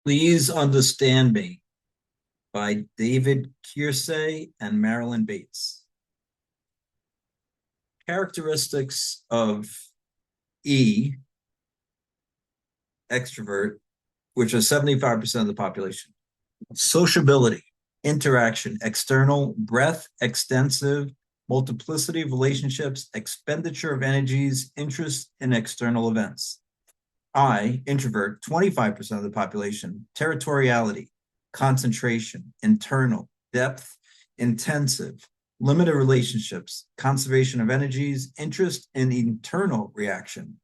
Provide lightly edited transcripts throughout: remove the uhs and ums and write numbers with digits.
Please Understand Me by David Keirsey and Marilyn Bates. Characteristics of E, extrovert, which are 75% of the population. Sociability, interaction, external, breadth, extensive, multiplicity of relationships, expenditure of energies, interest in external events. I, introvert, 25% of the population, territoriality, concentration, internal, depth, intensive, limited relationships, conservation of energies, interest in internal reaction.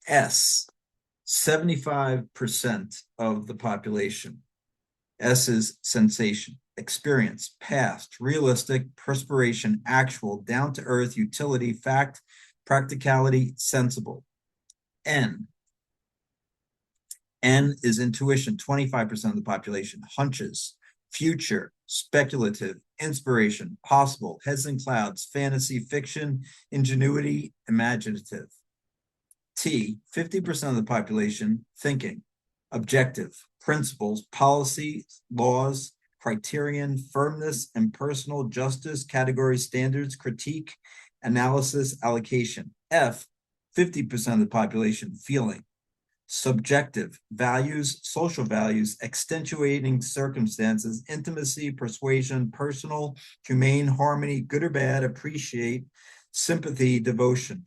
S, 75% of the population. S is sensation, experience, past, realistic, perspiration, actual, down to earth, utility, fact, practicality, sensible. N, N is intuition, 25% of the population, hunches, future, speculative, inspiration, possible, heads and clouds, fantasy, fiction, ingenuity, imaginative. T, 50% of the population, thinking, objective, principles, policies, laws, criterion, firmness, impersonal, justice, categories, standards, critique, analysis, allocation. F, 50% of the population, feeling, subjective, values, social values, extenuating circumstances, intimacy, persuasion, personal, humane, harmony, good or bad, appreciate, sympathy, devotion.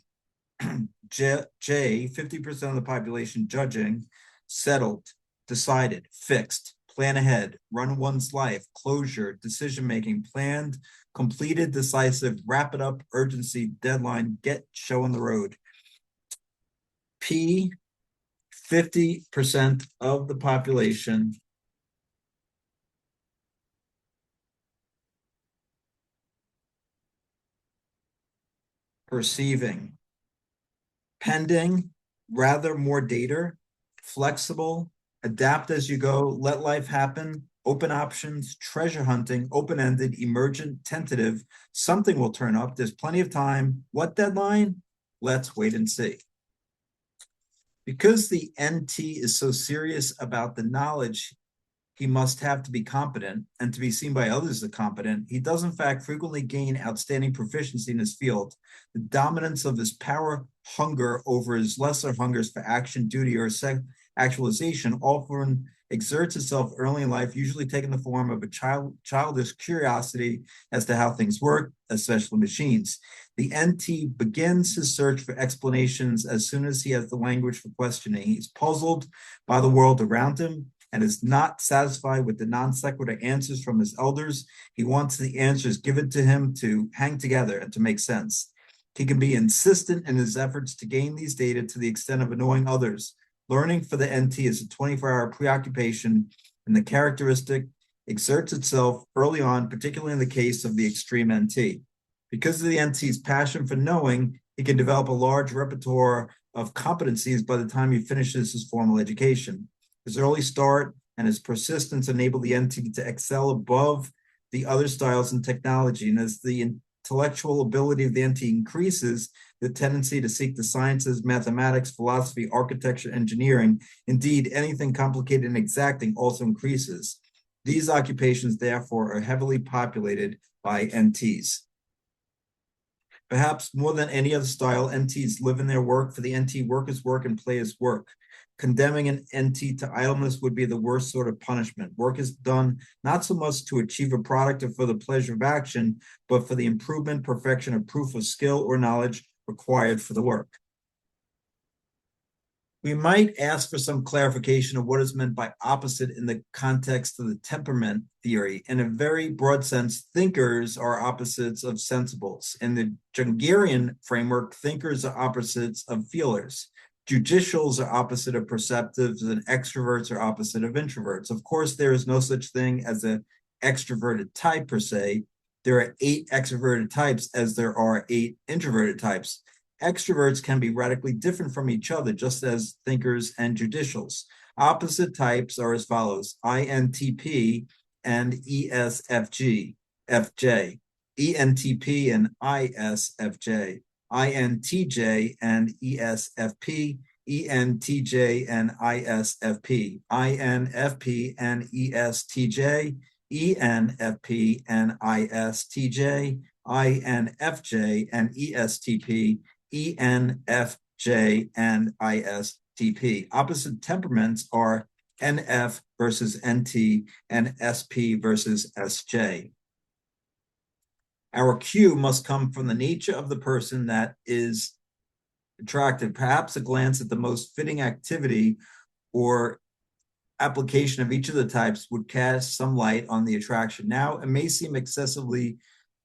J, 50% of the population, judging, settled, decided, fixed, plan ahead, run one's life, closure, decision making, planned, completed, decisive, wrap it up, urgency, deadline, get, show on the road. P, 50% of the population, perceiving, pending, rather more data, flexible, adapt as you go, let life happen, open options, treasure hunting, open-ended, emergent, tentative, something will turn up, there's plenty of time. What deadline? Let's wait and see. Because the NT is so serious about the knowledge he must have to be competent and to be seen by others as competent, he does in fact frequently gain outstanding proficiency in his field. The dominance of his power hunger over his lesser hungers for action, duty, or actualization often exerts itself early in life, usually taking the form of a childish curiosity as to how things work, especially machines. The NT begins his search for explanations as soon as he has the language for questioning. He's puzzled by the world around him and is not satisfied with the non sequitur answers from his elders. He wants the answers given to him to hang together and to make sense. He can be insistent in his efforts to gain these data to the extent of annoying others. Learning for the NT is a 24-hour preoccupation, and the characteristic exerts itself early on, particularly in the case of the extreme NT. Because of the NT's passion for knowing, he can develop a large repertoire of competencies by the time he finishes his formal education. His early start and his persistence enable the NT to excel above the other styles in technology. And as the intellectual ability of the NT increases, the tendency to seek the sciences, mathematics, philosophy, architecture, engineering, indeed anything complicated and exacting also increases. These occupations, therefore, are heavily populated by NTs. Perhaps more than any other style, NTs live in their work. For the NT, work is work and play is work. Condemning an NT to idleness would be the worst sort of punishment. Work is done not so much to achieve a product or for the pleasure of action, but for the improvement, perfection, or proof of skill or knowledge required for the work. We might ask for some clarification of what is meant by opposite in the context of the temperament theory. In a very broad sense, thinkers are opposites of sensibles. In the Jungerian framework, thinkers are opposites of feelers. Judicials are opposite of perceptives, and extroverts are opposite of introverts. Of course, there is no such thing as an extroverted type per se. There are 8 extroverted types as there are 8 introverted types. Extroverts can be radically different from each other, just as thinkers and judicials. Opposite types are as follows: INTP and ESFG, FJ, ENTP and ISFJ, INTJ and ESFP, ENTJ, and ISFP. INFP and ESTJ, ENFP and ISTJ, INFJ and ESTP, ENFJ and ISTP. Opposite temperaments are NF versus NT and SP versus SJ. Our cue must come from the nature of the person that is attractive. Perhaps a glance at the most fitting activity or application of each of the types would cast some light on the attraction. Now, it may seem excessively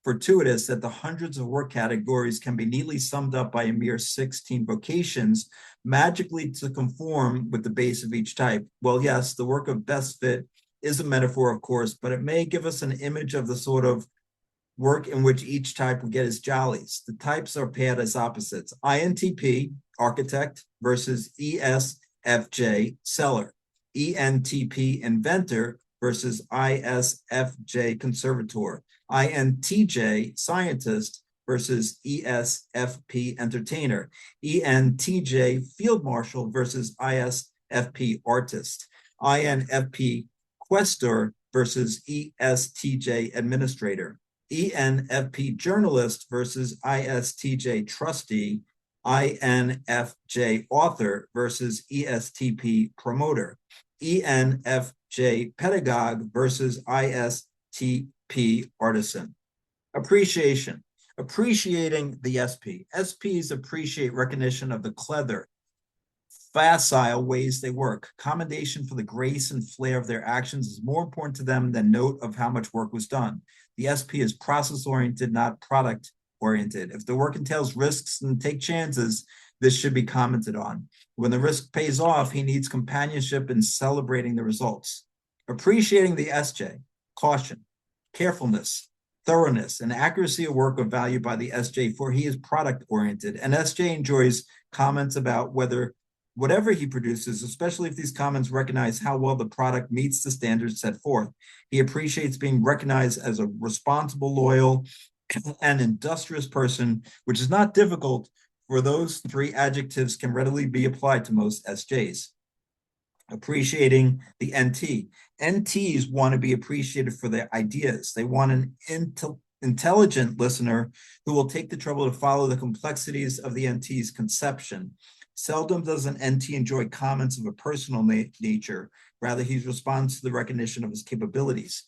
fortuitous that the hundreds of work categories can be neatly summed up by a mere 16 vocations, magically to conform with the base of each type. Well, yes, the work of best fit is a metaphor, of course, but it may give us an image of the sort of work in which each type will get its jollies. The types are paired as opposites. INTP, architect, versus ESFJ, seller. ENTP, inventor, versus ISFJ, conservator. INTJ, scientist, versus ESFP, entertainer. ENTJ, field marshal, versus ISFP, artist. INFP, questor, versus ESTJ, administrator. ENFP, journalist, versus ISTJ, trustee. INFJ, author, versus ESTP, promoter. ENFJ, pedagogue, versus ISTP, artisan. Appreciation. Appreciating the SP. SPs appreciate recognition of the clever, facile ways they work. Commendation for the grace and flair of their actions is more important to them than note of how much work was done. The SP is process-oriented, not product-oriented. If the work entails risks and take chances, this should be commented on. When the risk pays off, he needs companionship in celebrating the results. Appreciating the SJ, caution, carefulness, thoroughness, and accuracy of work are valued by the SJ, for he is product-oriented. And SJ enjoys comments about whatever he produces, especially if these comments recognize how well the product meets the standards set forth. He appreciates being recognized as a responsible, loyal, and industrious person, which is not difficult, for those three adjectives can readily be applied to most SJs. Appreciating the NT. NTs want to be appreciated for their ideas. They want an intelligent listener who will take the trouble to follow the complexities of the NT's conception. Seldom does an NT enjoy comments of a personal nature. Rather, he responds to the recognition of his capabilities.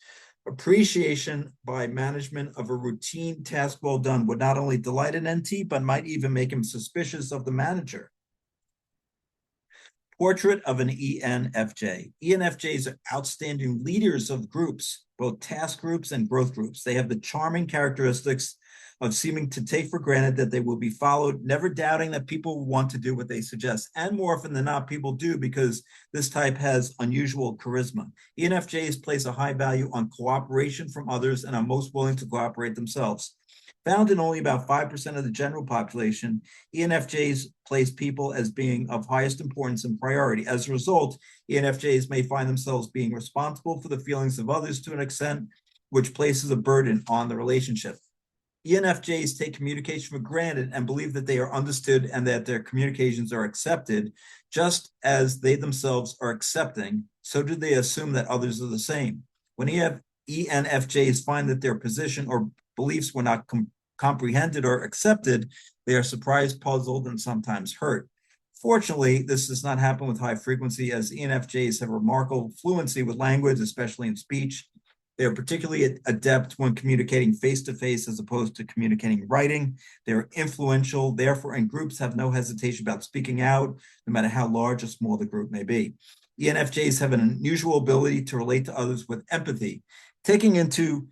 Appreciation by management of a routine task well done would not only delight an NT, but might even make him suspicious of the manager. Portrait of an ENFJ. ENFJs are outstanding leaders of groups, both task groups and growth groups. They have the charming characteristics of seeming to take for granted that they will be followed, never doubting that people want to do what they suggest. And more often than not, people do, because this type has unusual charisma. ENFJs place a high value on cooperation from others and are most willing to cooperate themselves. Found in only about 5% of the general population, ENFJs place people as being of highest importance and priority. As a result, ENFJs may find themselves being responsible for the feelings of others to an extent which places a burden on the relationship. ENFJs take communication for granted and believe that they are understood and that their communications are accepted, just as they themselves are accepting. So do they assume that others are the same. When ENFJs find that their position or beliefs were not comprehended or accepted, they are surprised, puzzled, and sometimes hurt. Fortunately, this does not happen with high frequency, as ENFJs have remarkable fluency with language, especially in speech. They are particularly adept when communicating face-to-face as opposed to communicating in writing. They are influential, therefore, in groups have no hesitation about speaking out, no matter how large or small the group may be. ENFJs have an unusual ability to relate to others with empathy, taking into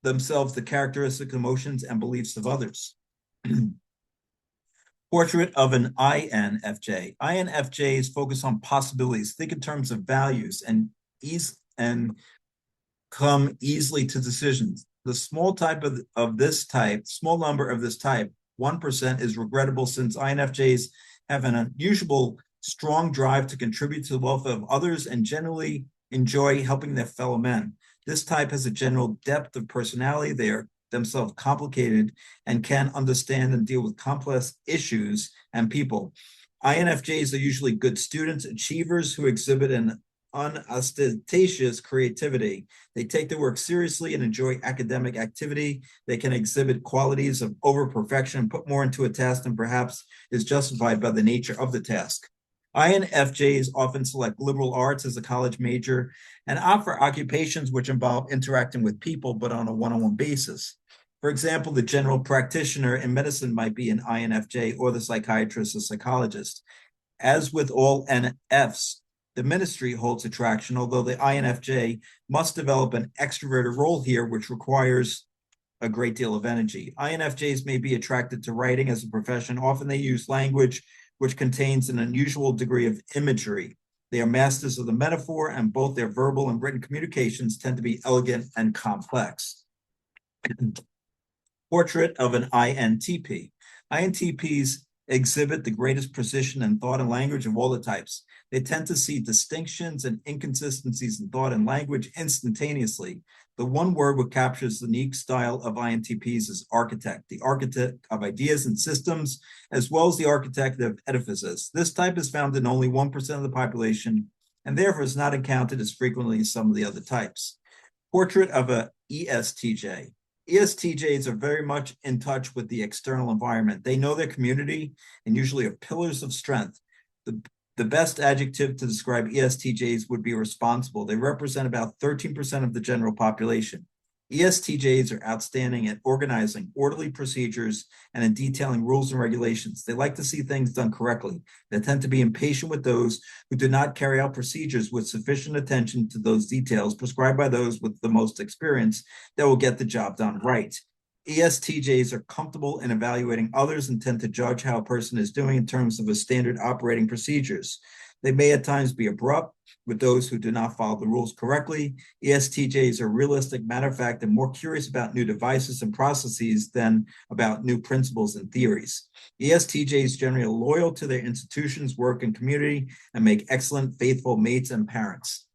themselves the characteristic emotions and beliefs of others. Portrait of an INFJ. INFJs focus on possibilities, think in terms of values, and come easily to decisions. The small number of this type, 1%, is regrettable, since INFJs have an unusual strong drive to contribute to the welfare of others and generally enjoy helping their fellow men. This type has a general depth of personality. They are themselves complicated and can understand and deal with complex issues and people. INFJs are usually good students, achievers who exhibit an unostentatious creativity. They take their work seriously and enjoy academic activity. They can exhibit qualities of over-perfection, put more into a task than perhaps is justified by the nature of the task. INFJs often select liberal arts as a college major and opt for occupations which involve interacting with people, but on a one-on-one basis. For example, the general practitioner in medicine might be an INFJ, or the psychiatrist or psychologist. As with all NFs, the ministry holds attraction, although the INFJ must develop an extroverted role here, which requires a great deal of energy. INFJs may be attracted to writing as a profession. Often they use language which contains an unusual degree of imagery. They are masters of the metaphor, and both their verbal and written communications tend to be elegant and complex. Portrait of an INTP. INTPs exhibit the greatest precision in thought and language of all the types. They tend to see distinctions and inconsistencies in thought and language instantaneously. The one word which captures the unique style of INTPs is architect, the architect of ideas and systems, as well as the architect of edifices. This type is found in only 1% of the population, and therefore is not encountered as frequently as some of the other types. Portrait of a ESTJ. ESTJs are very much in touch with the external environment. They know their community and usually are pillars of strength. The best adjective to describe ESTJs would be responsible. They represent about 13% of the general population. ESTJs are outstanding at organizing orderly procedures and in detailing rules and regulations. They like to see things done correctly. They tend to be impatient with those who do not carry out procedures with sufficient attention to those details prescribed by those with the most experience that will get the job done right. ESTJs are comfortable in evaluating others and tend to judge how a person is doing in terms of a standard operating procedures. They may at times be abrupt with those who do not follow the rules correctly. ESTJs are realistic, matter of fact, and more curious about new devices and processes than about new principles and theories. ESTJs generally are loyal to their institutions, work, and community, and make excellent, faithful mates and parents.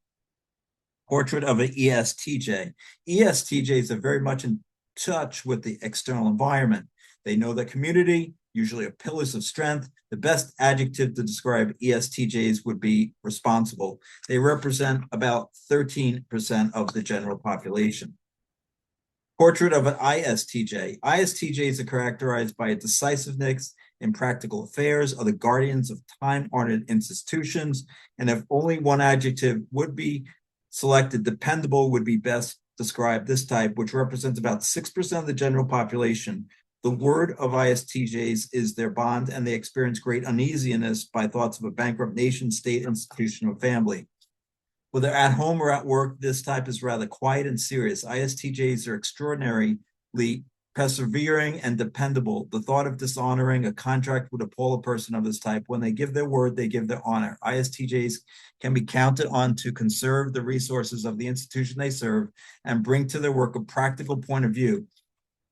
Portrait of an ESTJ. ESTJs are very much in touch with the external environment. They know the community, usually are pillars of strength. The best adjective to describe ESTJs would be responsible. They represent about 13% of the general population. Portrait of an ISTJ. ISTJs are characterized by a decisiveness in practical affairs, are the guardians of time-honored institutions, and if only one adjective would be selected, dependable would be best describe this type, which represents about 6% of the general population. The word of ISTJs is their bond, and they experience great uneasiness by thoughts of a bankrupt nation, state, institution, or family. Whether at home or at work, this type is rather quiet and serious. ISTJs are extraordinarily persevering and dependable. The thought of dishonoring a contract would appall a person of this type. When they give their word, they give their honor. ISTJs can be counted on to conserve the resources of the institution they serve and bring to their work a practical point of view.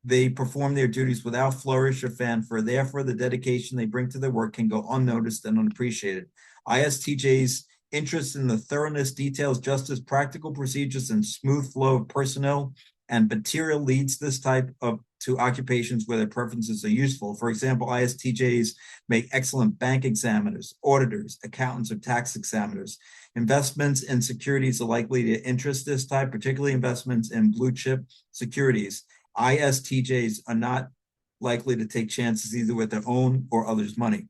They perform their duties without flourish or fanfare. Therefore, the dedication they bring to their work can go unnoticed and unappreciated. ISTJs' interest in the thoroughness, details, justice, practical procedures, and smooth flow of personnel and material leads this type of to occupations where their preferences are useful. For example, ISTJs make excellent bank examiners, auditors, accountants, or tax examiners. Investments in securities are likely to interest this type, particularly investments in blue chip securities. ISTJs are not likely to take chances either with their own or others' money.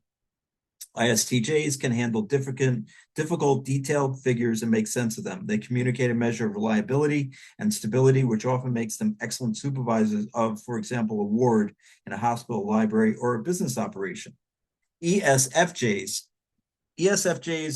ISTJs can handle difficult, detailed figures and make sense of them. They communicate a measure of reliability and stability, which often makes them excellent supervisors of, for example, a ward in a hospital, library, or a business operation. ESFJs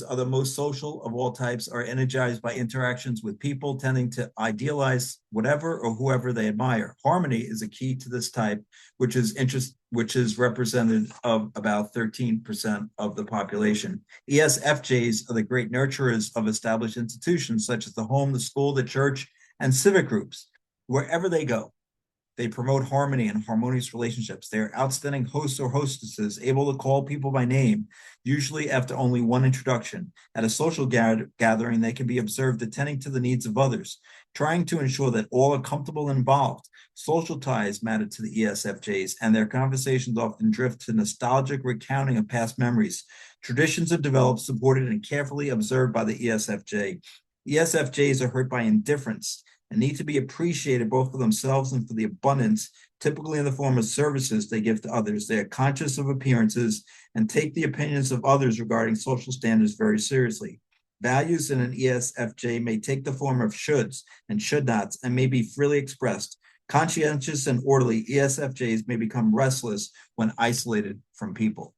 are the most social of all types, are energized by interactions with people, tending to idealize whatever or whoever they admire. Harmony is a key to this type, which is represented of about 13% of the population. ESFJs are the great nurturers of established institutions such as the home, the school, the church, and civic groups. Wherever they go, They promote harmony and harmonious relationships. They are outstanding hosts or hostesses, able to call people by name, usually after only one introduction. At a social gathering, they can be observed attending to the needs of others, trying to ensure that all are comfortable and involved. Social ties matter to the ESFJs, and their conversations often drift to nostalgic recounting of past memories. Traditions are developed, supported, and carefully observed by the ESFJ. ESFJs are hurt by indifference and need to be appreciated both for themselves and for the abundance, typically in the form of services they give to others. They are conscious of appearances and take the opinions of others regarding social standards very seriously. Values in an ESFJ may take the form of shoulds and should nots and may be freely expressed. Conscientious and orderly ESFJs may become restless when isolated from people.